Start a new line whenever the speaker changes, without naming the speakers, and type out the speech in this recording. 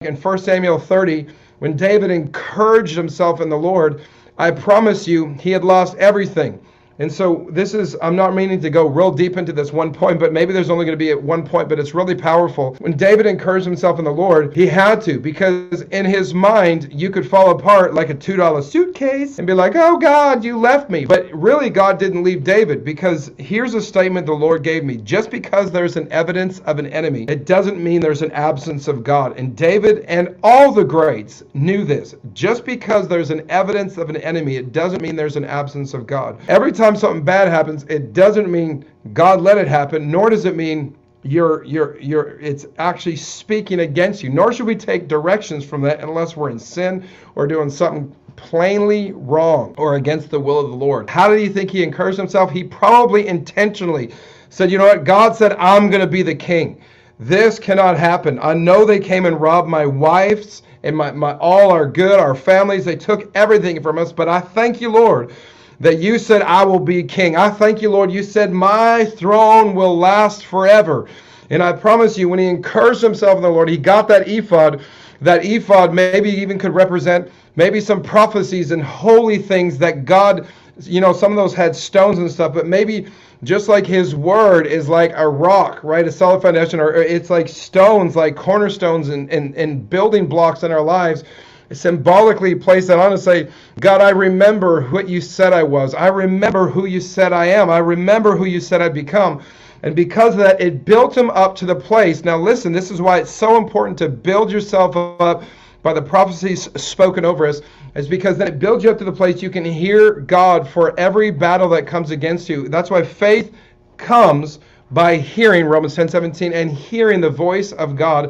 in 1 Samuel 30, when David encouraged himself in the Lord, I promise you, he had lost everything. And so I'm not meaning to go real deep into this one point, but maybe there's only going to be at one point, but it's really powerful. When David encouraged himself in the Lord, he had to, because in his mind, you could fall apart like a $2 suitcase and be like, oh God, you left me. But really, God didn't leave David, because here's a statement the Lord gave me. Just because there's an evidence of an enemy, it doesn't mean there's an absence of God. And David and all the greats knew this. Just because there's an evidence of an enemy, it doesn't mean there's an absence of God. Every time something bad happens, it doesn't mean God let it happen, nor does it mean it's actually speaking against you. Nor should we take directions from that unless we're in sin or doing something plainly wrong or against the will of the Lord. How did he think he encouraged himself? He probably intentionally said, you know what? God said, I'm going to be the king. This cannot happen. I know they came and robbed my wives and my all our good, our families. They took everything from us, but I thank you, Lord, that you said I will be king. I thank you, Lord. You said my throne will last forever. And I promise you, when he encouraged himself in the Lord, he got that ephod. That ephod maybe even could represent maybe some prophecies and holy things that God, some of those had stones and stuff, but maybe just like his word is like a rock, right? A solid foundation, or it's like stones, like cornerstones and building blocks in our lives. Symbolically place that on and say, God, I remember what you said I was. I remember who you said I am. I remember who you said I'd become. And because of that, it built him up to the place. Now listen, this is why it's so important to build yourself up by the prophecies spoken over us, is because then it builds you up to the place you can hear God for every battle that comes against you. That's why faith comes by hearing, Romans 10:17, and hearing the voice of God.